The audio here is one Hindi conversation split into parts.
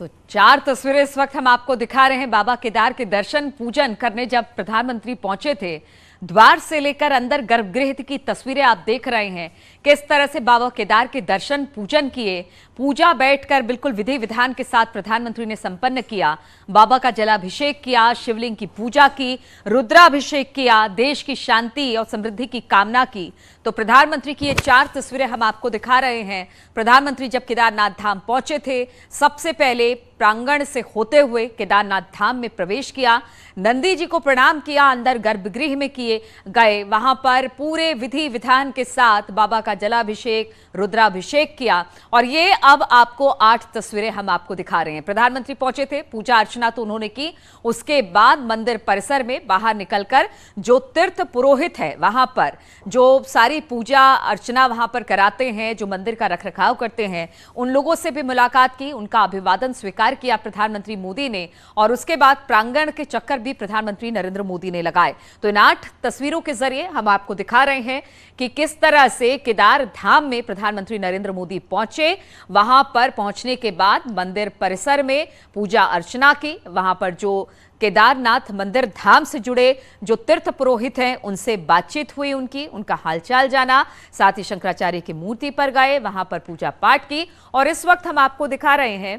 तो 4 तस्वीरें इस वक्त हम आपको दिखा रहे हैं। बाबा केदार के दर्शन पूजन करने जब प्रधानमंत्री पहुंचे थे, द्वार से लेकर अंदर गर्भगृह की तस्वीरें आप देख रहे हैं। किस तरह से बाबा केदार के दर्शन पूजन किए, पूजा बैठकर बिल्कुल विधि विधान के साथ प्रधानमंत्री ने संपन्न किया। बाबा का जलाभिषेक किया, शिवलिंग की पूजा की, रुद्राभिषेक किया, देश की शांति और समृद्धि की कामना की। तो प्रधानमंत्री की ये 4 तस्वीरें हम आपको दिखा रहे हैं। प्रधानमंत्री जब केदारनाथ धाम पहुंचे थे, सबसे पहले प्रांगण से होते हुए केदारनाथ धाम में प्रवेश किया, नंदी जी को प्रणाम किया, अंदर गर्भगृह में किए गए, वहां पर पूरे विधि विधान के साथ बाबा का जलाभिषेक, रुद्राभिषेक किया। और ये अब आपको 8 तस्वीरें हम आपको दिखा रहे हैं। प्रधानमंत्री पहुंचे थे, पूजा अर्चना तो उन्होंने की, उसके बाद मंदिर परिसर में बाहर निकलकर जो तीर्थ पुरोहित है वहां पर जो सारी पूजा अर्चना वहां पर कराते हैं, जो मंदिर का रखरखाव करते हैं, उन लोगों से भी मुलाकात की, उनका अभिवादन स्वीकार किया प्रधानमंत्री मोदी ने। और उसके बाद प्रांगण के चक्कर भी प्रधानमंत्री नरेंद्र मोदी ने लगाए। तो इन 8 तस्वीरों के जरिए हम आपको दिखा रहे हैं कि किस तरह से केदार धाम में प्रधानमंत्री नरेंद्र मोदी पहुंचे। वहां पर पहुंचने के बाद मंदिर परिसर में पूजा अर्चना की, वहां पर जो केदारनाथ मंदिर धाम से जुड़े जो तीर्थ पुरोहित हैं उनसे बातचीत हुई, उनका हालचाल जाना, साथ ही शंकराचार्य की मूर्ति पर गए, वहां पर पूजा पाठ की। और इस वक्त हम आपको दिखा रहे हैं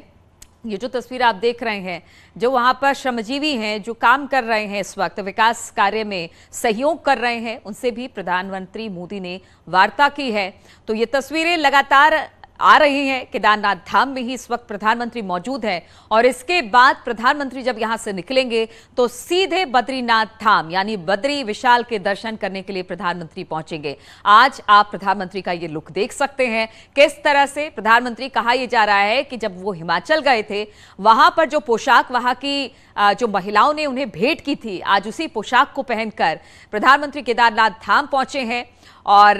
ये जो तस्वीर आप देख रहे हैं, जो वहां पर श्रमजीवी हैं, जो काम कर रहे हैं, इस वक्त विकास कार्य में सहयोग कर रहे हैं, उनसे भी प्रधानमंत्री मोदी ने वार्ता की है। तो ये तस्वीरें लगातार आ रही हैं। केदारनाथ धाम में ही इस वक्त प्रधानमंत्री मौजूद हैं और इसके बाद प्रधानमंत्री जब यहां से निकलेंगे तो सीधे बद्रीनाथ धाम यानी बद्री विशाल के दर्शन करने के लिए प्रधानमंत्री पहुंचेंगे। आज आप प्रधानमंत्री का ये लुक देख सकते हैं, किस तरह से प्रधानमंत्री, कहा यह जा रहा है कि जब वो हिमाचल गए थे वहां पर जो पोशाक वहां की जो महिलाओं ने उन्हें भेंट की थी, आज उसी पोशाक को पहनकर प्रधानमंत्री केदारनाथ धाम पहुंचे हैं। और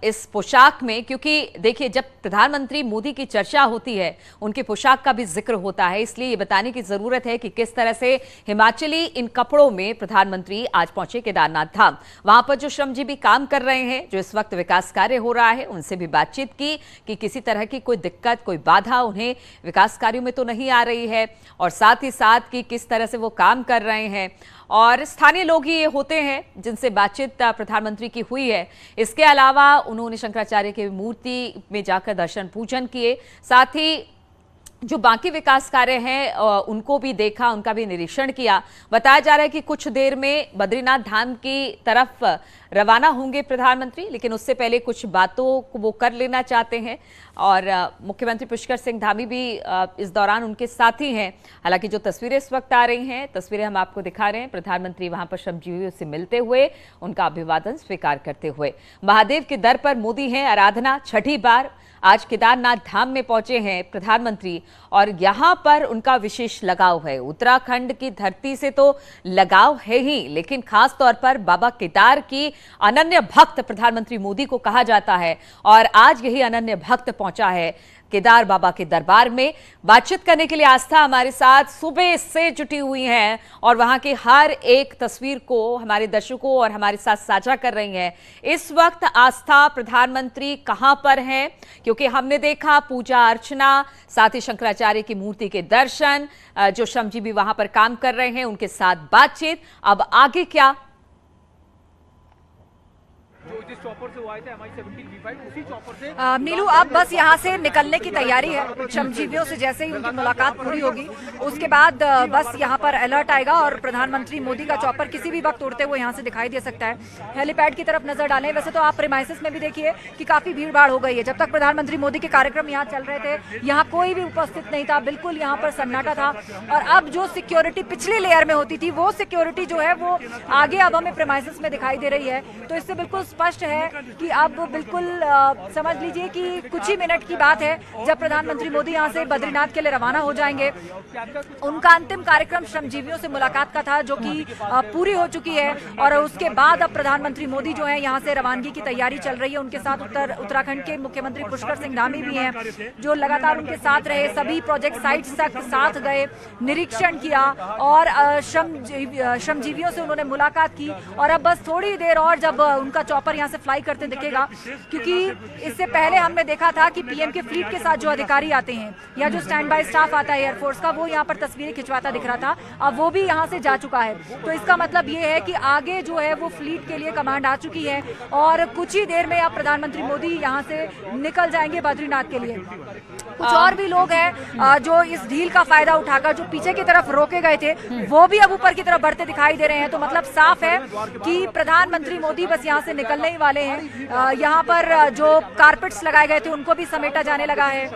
इस पोशाक में, क्योंकि देखिए जब प्रधानमंत्री मोदी की चर्चा होती है उनके पोशाक का भी जिक्र होता है, इसलिए ये बताने की जरूरत है कि किस तरह से हिमाचली इन कपड़ों में प्रधानमंत्री आज पहुंचे केदारनाथ धाम। वहां पर जो श्रमजीवी काम कर रहे हैं, जो इस वक्त विकास कार्य हो रहा है, उनसे भी बातचीत की कि किसी तरह की कोई दिक्कत, कोई बाधा उन्हें विकास कार्यों में तो नहीं आ रही है, और साथ ही साथ कि किस तरह से वो काम कर रहे हैं। और स्थानीय लोग ही ये होते हैं जिनसे बातचीत प्रधानमंत्री की हुई है। इसके अलावा उन्होंने शंकराचार्य की मूर्ति में जाकर दर्शन पूजन किए, साथ ही जो बाकी विकास कार्य हैं उनको भी देखा, उनका भी निरीक्षण किया। बताया जा रहा है कि कुछ देर में बद्रीनाथ धाम की तरफ रवाना होंगे प्रधानमंत्री, लेकिन उससे पहले कुछ बातों को वो कर लेना चाहते हैं। और मुख्यमंत्री पुष्कर सिंह धामी भी इस दौरान उनके साथ ही हैं। हालांकि जो तस्वीरें इस वक्त आ रही हैं, तस्वीरें हम आपको दिखा रहे हैं, प्रधानमंत्री वहां पर श्रमजीवियों से मिलते हुए, उनका अभिवादन स्वीकार करते हुए। महादेव के दर पर मोदी हैं, आराधना छठी बार आज केदारनाथ धाम में पहुंचे हैं प्रधानमंत्री, और यहां पर उनका विशेष लगाव है। उत्तराखंड की धरती से तो लगाव है ही, लेकिन खास तौर पर बाबा केदार की अनन्य भक्त प्रधानमंत्री मोदी को कहा जाता है। और आज यही अनन्य भक्त पहुंचा है केदार बाबा के दरबार में। बातचीत करने के लिए आस्था हमारे साथ सुबह से जुटी हुई हैं और वहां की हर एक तस्वीर को हमारे दर्शकों और हमारे साथ साझा कर रही हैं। इस वक्त आस्था, प्रधानमंत्री कहां पर हैं? क्योंकि हमने देखा पूजा अर्चना, साथ ही शंकराचार्य की मूर्ति के दर्शन, जो श्रमजीवी वहां पर काम कर रहे हैं उनके साथ बातचीत। अब आगे क्या? नीलू, अब बस यहाँ से निकलने की तैयारी है। श्रमजीवियों से जैसे ही उनकी मुलाकात पूरी होगी उसके बाद बस यहाँ पर अलर्ट आएगा और प्रधानमंत्री मोदी का चॉपर किसी भी वक्त उड़ते हुए यहाँ से दिखाई दे सकता है। हेलीपैड की तरफ नजर डालें। वैसे तो आप प्रीमाइसेस में भी देखिए कि काफी भीड़ भाड़ हो गई है। जब तक प्रधानमंत्री मोदी के कार्यक्रम यहाँ चल रहे थे यहाँ कोई भी उपस्थित नहीं था, बिल्कुल यहाँ पर सन्नाटा था। और अब जो सिक्योरिटी पिछली लेयर में होती थी वो सिक्योरिटी जो है वो आगे अब हमें प्रीमाइसेस में दिखाई दे रही है। तो इससे बिल्कुल स्पष्ट है कि अब बिल्कुल समझ लीजिए कि कुछ ही मिनट की बात है जब प्रधानमंत्री मोदी यहां से बद्रीनाथ के लिए रवाना हो जाएंगे। उनका अंतिम कार्यक्रम श्रमजीवियों से मुलाकात का था जो कि पूरी हो चुकी है, और उसके बाद अब प्रधानमंत्री मोदी जो है यहां से रवानगी की तैयारी चल रही है। उनके साथ उत्तराखंड के मुख्यमंत्री पुष्कर सिंह धामी भी हैं जो लगातार उनके साथ रहे, सभी प्रोजेक्ट साइट्स तक साथ गए, निरीक्षण किया और श्रमजीवियों से उन्होंने मुलाकात की। और अब बस थोड़ी देर और जब उनका चॉपर यहाँ से फ्लाई करते दिखेगा, क्योंकि इससे पहले हमने देखा था कि पीएम के फ्लीट के साथ जो अधिकारी आते हैं या जो स्टैंड बाय स्टाफ आता है एयरफोर्स का, वो यहाँ पर तस्वीरें खिंचवाता दिख रहा था। अब वो भी यहाँ से जा चुका है, तो इसका मतलब ये है कि आगे जो है वो फ्लीट के लिए कमांड आ चुकी है और कुछ ही देर में अब प्रधानमंत्री मोदी यहाँ से निकल जाएंगे बद्रीनाथ के लिए। कुछ और भी लोग हैं जो इस ढील का फायदा उठाकर जो पीछे की तरफ रोके गए थे वो भी अब ऊपर की तरफ बढ़ते दिखाई दे रहे हैं। तो मतलब साफ है कि प्रधानमंत्री मोदी बस यहाँ से निकलने ही वाले हैं। यहाँ पर जो कारपेट्स लगाए गए थे उनको भी समेटा जाने लगा है।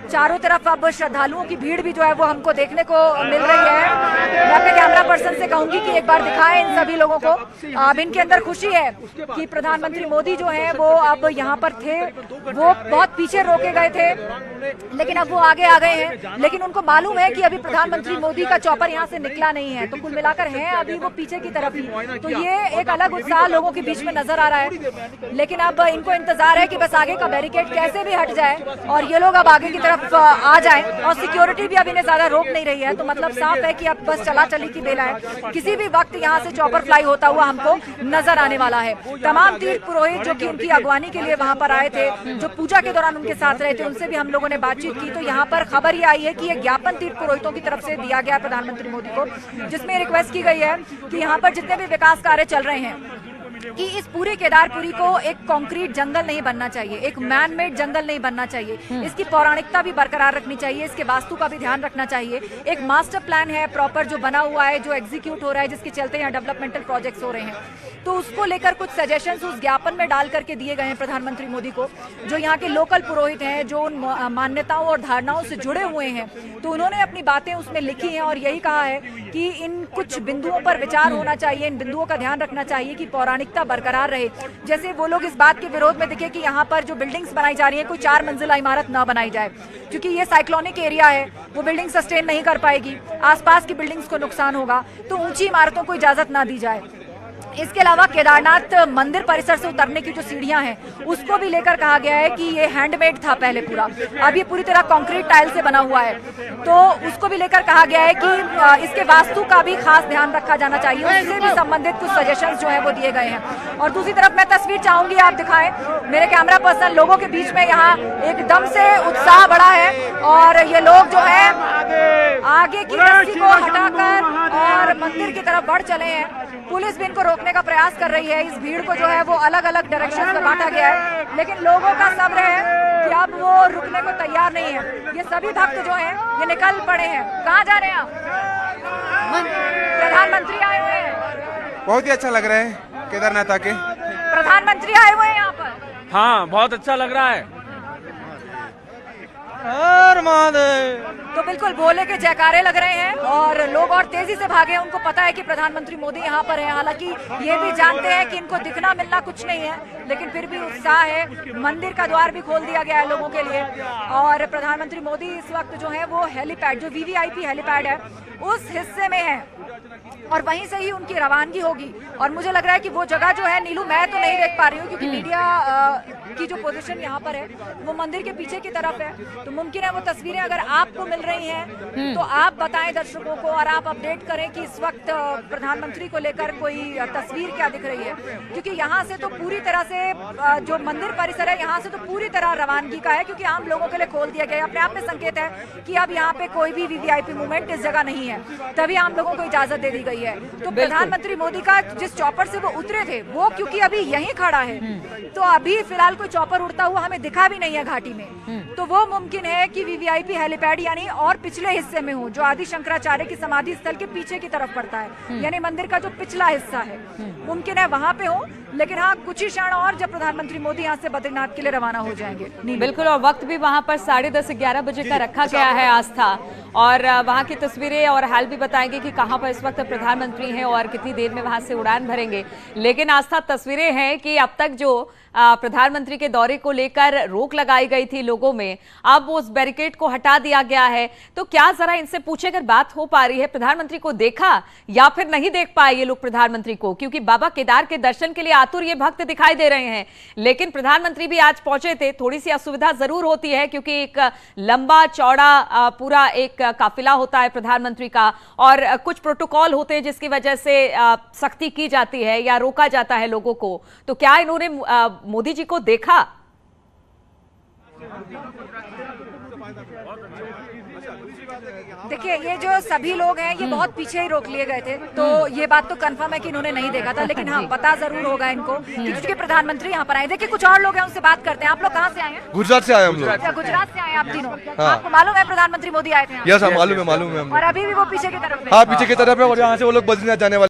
चारों तरफ अब श्रद्धालुओं की भीड़ भी जो है वो हमको देखने को मिल रही है। मैं अपने कैमरा पर्सन से कहूंगी कि एक बार दिखाएं इन सभी लोगों को। अब इनके अंदर खुशी है कि प्रधानमंत्री मोदी जो है वो अब यहाँ पर थे, वो बहुत पीछे रोके गए थे लेकिन अब वो आगे आ गए हैं। लेकिन उनको मालूम है कि अभी प्रधानमंत्री मोदी का चॉपर यहाँ से निकला नहीं है, तो कुल मिलाकर है अभी वो पीछे की तरफ ही। तो ये एक अलग उत्साह लोगों के बीच में नजर आ रहा है। लेकिन अब इनको इंतजार है कि बस आगे का बैरिकेड कैसे भी हट जाए और ये लोग अब आगे की तरफ आ जाएं और सिक्योरिटी भी अब इन्हें ज्यादा रोक नहीं रही है। तो मतलब साफ है कि अब बस चला चली की बेला है। किसी भी वक्त यहाँ से चॉपर फ्लाई होता हुआ हमको नजर आने वाला है। तमाम तीर्थ पुरोहित जो कि उनकी अगवानी के लिए वहां पर आए थे, जो पूजा के दौरान उनके साथ रहे थे, उनसे भी हम लोगों ने बातचीत की। तो यहाँ पर खबर ये आई है कि एक ज्ञापन तीर्थ पुरोहितों की तरफ से दिया गया प्रधानमंत्री मोदी को, जिसमें रिक्वेस्ट की गई है कि यहाँ पर जितने भी विकास कार्य चल रहे हैं कि इस पूरे केदारपुरी को एक कंक्रीट जंगल नहीं बनना चाहिए, एक मैन मेड जंगल नहीं बनना चाहिए। इसकी पौराणिकता भी बरकरार रखनी चाहिए, इसके वास्तु का भी ध्यान रखना चाहिए। एक मास्टर प्लान है प्रॉपर जो बना हुआ है, जो एग्जीक्यूट हो रहा है, जिसके चलते यहाँ डेवलपमेंटल प्रोजेक्ट्स हो रहे हैं। तो उसको लेकर कुछ सजेशंस उस ज्ञापन में डाल करके दिए गए हैं प्रधानमंत्री मोदी को। जो यहाँ के लोकल पुरोहित हैं, जो उन मान्यताओं और धारणाओं से जुड़े हुए हैं, तो उन्होंने अपनी बातें उसमें लिखी हैं और यही कहा है कि इन कुछ बिंदुओं पर विचार होना चाहिए, इन बिंदुओं का ध्यान रखना चाहिए कि पौराणिकता बरकरार रहे। जैसे वो लोग इस बात के विरोध में दिखे कि यहाँ पर जो बिल्डिंग्स बनाई जा रही है कोई 4 मंजिला इमारत ना बनाई जाए, क्योंकि ये साइक्लोनिक एरिया है, वो बिल्डिंग सस्टेन नहीं कर पाएगी, आसपास की बिल्डिंग्स को नुकसान होगा, तो ऊंची इमारतों को इजाजत ना दी जाए। इसके अलावा केदारनाथ मंदिर परिसर से उतरने की जो सीढ़ियां हैं उसको भी लेकर कहा गया है कि ये हैंडमेड था पहले पूरा, अब ये पूरी तरह कंक्रीट टाइल से बना हुआ है। तो उसको भी लेकर कहा गया है कि इसके वास्तु का भी खास ध्यान रखा जाना चाहिए। उससे भी संबंधित कुछ सजेशंस जो है वो दिए गए हैं। और दूसरी तरफ मैं तस्वीर चाहूंगी आप दिखाएं, मेरे कैमरा पर्सन, लोगों के बीच में यहाँ एकदम से उत्साह बढ़ा है और ये लोग जो है आगे की रस्सी को हटाकर और मंदिर की तरफ बढ़ चले हैं। पुलिस भी इनको रोकने का प्रयास कर रही है। इस भीड़ को जो है वो अलग अलग डायरेक्शन में बांटा गया है, लेकिन लोगों का सब्र है कि अब वो रुकने को तैयार नहीं है। ये सभी भक्त जो हैं ये निकल पड़े हैं। कहाँ जा रहे हैं आप? प्रधानमंत्री आए हुए हैं। बहुत ही अच्छा लग रहा है केदारनाथ आके। प्रधानमंत्री आए हुए हैं यहाँ पर। हाँ, बहुत अच्छा लग रहा है। तो बिल्कुल भोले के जयकारे लग रहे हैं और लोग और तेजी से भागे। उनको पता है कि प्रधानमंत्री मोदी यहाँ पर हैं। हालांकि ये भी जानते हैं कि इनको दिखना मिलना कुछ नहीं है, लेकिन फिर भी उत्साह है। मंदिर का द्वार भी खोल दिया गया है लोगों के लिए। और प्रधानमंत्री मोदी इस वक्त जो है वो हेलीपैड, जो वीवीआईपी हेलीपैड है, उस हिस्से में है और वहीं से ही उनकी रवानगी होगी। और मुझे लग रहा है कि वो जगह जो है, नीलू, मैं तो नहीं देख पा रही हूँ क्योंकि मीडिया की जो पोजीशन यहाँ पर है वो मंदिर के पीछे की तरफ है। तो मुमकिन है वो तस्वीरें अगर आपको मिल रही हैं तो आप बताएं दर्शकों को और आप अपडेट करें कि इस वक्त प्रधानमंत्री को लेकर कोई तस्वीर क्या दिख रही है। क्योंकि यहाँ से तो पूरी तरह से जो मंदिर परिसर है यहाँ से तो पूरी तरह रवानगी का है, क्योंकि आम लोगों के लिए खोल दिया गया है। अपने आप में संकेत है कि अब यहाँ पे कोई भी वीवीआईपी मूवमेंट इस जगह नहीं है, तभी आम लोगों को इजाजत दे दी गई है। तो प्रधानमंत्री मोदी का जिस चॉपर से वो उतरे थे वो क्योंकि अभी यहीं खड़ा है, तो अभी फिलहाल कोई चॉपर उड़ता हुआ हमें दिखा भी नहीं है घाटी में। तो वो मुमकिन है कि वीवीआईपी हेलीपैड यानी और पिछले हिस्से में हो, जो आदि शंकराचार्य की समाधि स्थल के पीछे की तरफ पड़ता है, यानी मंदिर का जो पिछला हिस्सा है, मुमकिन है वहां पे हो। लेकिन हाँ, कुछ ही क्षण और जब प्रधानमंत्री मोदी यहाँ से बद्रीनाथ के लिए रवाना हो जाएंगे। बिल्कुल, और वक्त भी वहां पर 10:30 से 11 बजे का रखा गया है आस्था। और वहां की तस्वीरें और हाल भी बताएंगे कि कहां पर इस वक्त प्रधानमंत्री हैं और कितनी देर में वहां से उड़ान भरेंगे। लेकिन आस्था, तस्वीरें हैं कि अब तक जो प्रधानमंत्री प्रधानमंत्री के दौरे को लेकर रोक लगाई गई थी लोगों में, अब उस बैरिकेड को हटा दिया गया है। तो क्या जरा इनसे पूछे अगर बात हो पा रही है, प्रधानमंत्री को देखा या फिर नहीं देख पाए ये लोग प्रधानमंत्री को? क्योंकि बाबा केदार के दर्शन के लिए आतुर ये भक्त दिखाई दे रहे हैं, लेकिन प्रधानमंत्री भी आज पहुंचे थे। थोड़ी सी असुविधा जरूर होती है क्योंकि एक लंबा चौड़ा पूरा एक काफिला होता है प्रधानमंत्री का, और कुछ प्रोटोकॉल होते हैं जिसकी वजह से सख्ती की जाती है या रोका जाता है लोगों को। तो क्या इन्होंने मोदी जी को देखा? देखिए, ये जो सभी लोग हैं ये बहुत पीछे ही रोक लिए गए थे, तो ये बात तो कंफर्म है कि इन्होंने नहीं देखा था, लेकिन हाँ पता जरूर होगा इनको क्योंकि प्रधानमंत्री यहाँ पर आए। देखिए, कुछ और लोग हैं, उनसे बात करते हैं। आप लोग कहाँ से आए हैं? गुजरात से आए हम लोग। अच्छा, गुजरात से आए आप तीनों। हाँ। आपको मालूम है प्रधानमंत्री मोदी आए थे यहाँ? यस, मालूम है और अभी भी वो पीछे की तरफ है। हाँ, पीछे की तरफ है और यहाँ से वो लोग बद्रीनाथ जाने वाले।